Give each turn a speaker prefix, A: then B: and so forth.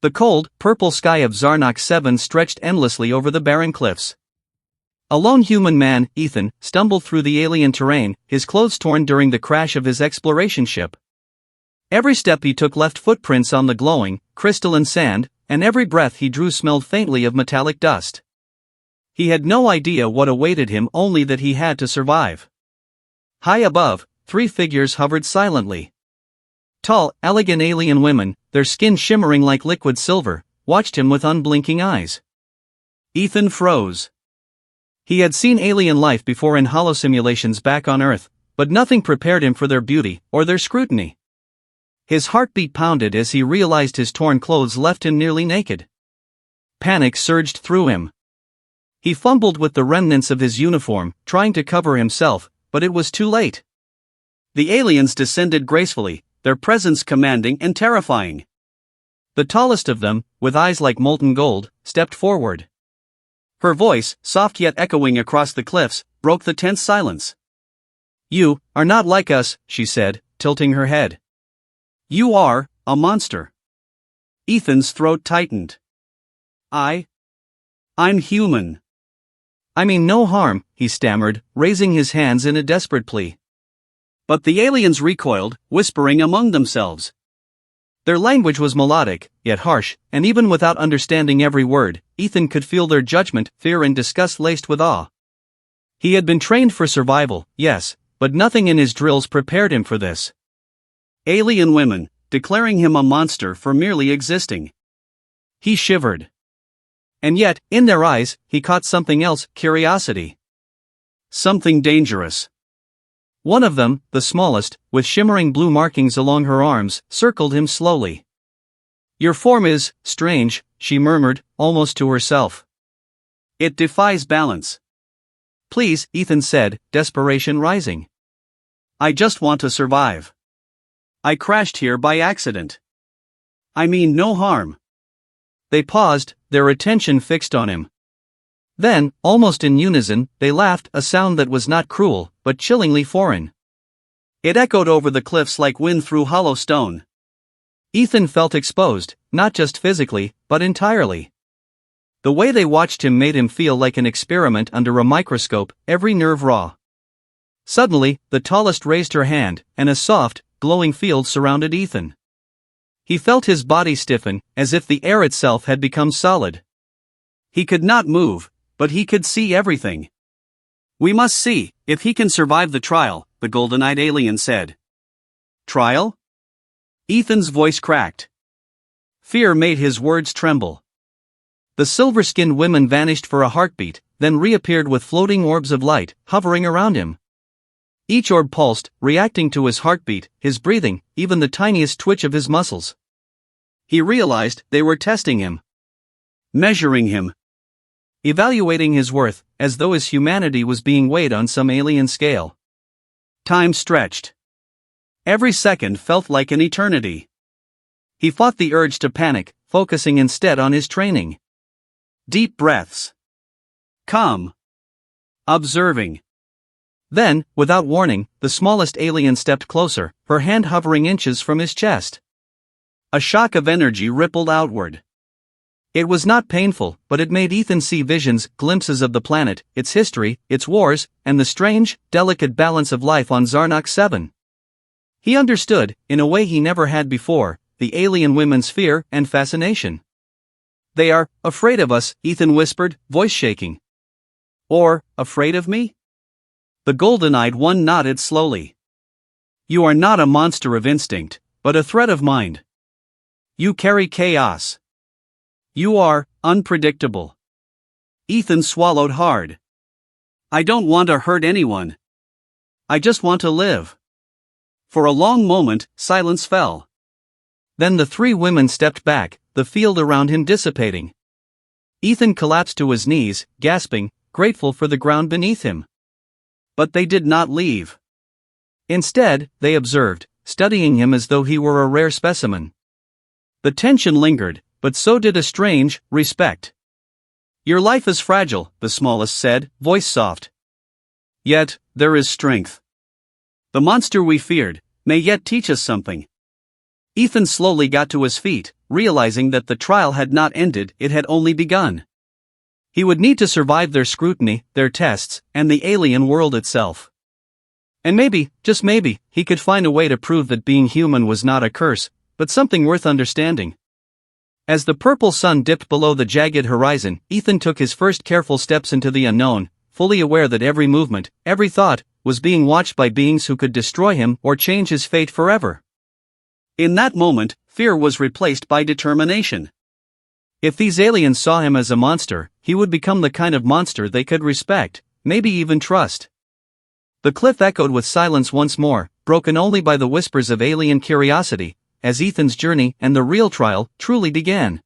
A: The cold, purple sky of Zarnak 7 stretched endlessly over the barren cliffs. A lone human man, Ethan, stumbled through the alien terrain, his clothes torn during the crash of his exploration ship. Every step he took left footprints on the glowing, crystalline sand, and every breath he drew smelled faintly of metallic dust. He had no idea what awaited him, only that he had to survive. High above, 3 figures hovered silently. Tall, elegant alien women, their skin shimmering like liquid silver, watched him with unblinking eyes. Ethan froze. He had seen alien life before in holosimulations back on Earth, but nothing prepared him for their beauty or their scrutiny. His heartbeat pounded as he realized his torn clothes left him nearly naked. Panic surged through him. He fumbled with the remnants of his uniform, trying to cover himself, but it was too late. The aliens descended gracefully, their presence commanding and terrifying. The tallest of them, with eyes like molten gold, stepped forward. Her voice, soft yet echoing across the cliffs, broke the tense silence. "You are not like us," she said, tilting her head. "You are a monster." Ethan's throat tightened. I'm human." "I mean no harm," he stammered, raising his hands in a desperate plea. But the aliens recoiled, whispering among themselves. Their language was melodic, yet harsh, and even without understanding every word, Ethan could feel their judgment, fear and disgust laced with awe. He had been trained for survival, yes, but nothing in his drills prepared him for this. Alien women, declaring him a monster for merely existing. He shivered. And yet, in their eyes, he caught something else, curiosity. Something dangerous. One of them, the smallest, with shimmering blue markings along her arms, circled him slowly. "Your form is strange," she murmured, almost to herself. "It defies balance." "Please," Ethan said, desperation rising. "I just want to survive. I crashed here by accident. I mean no harm." They paused, their attention fixed on him. Then, almost in unison, they laughed, a sound that was not cruel, but chillingly foreign. It echoed over the cliffs like wind through hollow stone. Ethan felt exposed, not just physically, but entirely. The way they watched him made him feel like an experiment under a microscope, every nerve raw. Suddenly, the tallest raised her hand, and a soft, glowing field surrounded Ethan. He felt his body stiffen, as if the air itself had become solid. He could not move, but he could see everything. "We must see if he can survive the trial," the golden-eyed alien said. "Trial?" Ethan's voice cracked. Fear made his words tremble. The silver-skinned women vanished for a heartbeat, then reappeared with floating orbs of light, hovering around him. Each orb pulsed, reacting to his heartbeat, his breathing, even the tiniest twitch of his muscles. He realized they were testing him. Measuring him. Evaluating his worth, as though his humanity was being weighed on some alien scale. Time stretched. Every second felt like an eternity. He fought the urge to panic, focusing instead on his training. Deep breaths. Calm. Observing. Then, without warning, the smallest alien stepped closer, her hand hovering inches from his chest. A shock of energy rippled outward. It was not painful, but it made Ethan see visions, glimpses of the planet, its history, its wars, and the strange, delicate balance of life on Zarnak 7. He understood, in a way he never had before, the alien women's fear and fascination. "They are afraid of us," Ethan whispered, voice shaking. "Or, afraid of me?" The golden-eyed one nodded slowly. "You are not a monster of instinct, but a threat of mind. You carry chaos. You are unpredictable." Ethan swallowed hard. "I don't want to hurt anyone. I just want to live." For a long moment, silence fell. Then the 3 women stepped back, the field around him dissipating. Ethan collapsed to his knees, gasping, grateful for the ground beneath him. But they did not leave. Instead, they observed, studying him as though he were a rare specimen. The tension lingered, but so did a strange respect. "Your life is fragile," the smallest said, voice soft. "Yet, there is strength. The monster we feared may yet teach us something." Ethan slowly got to his feet, realizing that the trial had not ended, it had only begun. He would need to survive their scrutiny, their tests, and the alien world itself. And maybe, just maybe, he could find a way to prove that being human was not a curse, but something worth understanding. As the purple sun dipped below the jagged horizon, Ethan took his first careful steps into the unknown, fully aware that every movement, every thought, was being watched by beings who could destroy him or change his fate forever. In that moment, fear was replaced by determination. If these aliens saw him as a monster, he would become the kind of monster they could respect, maybe even trust. The cliff echoed with silence once more, broken only by the whispers of alien curiosity, as Ethan's journey and the real trial truly began.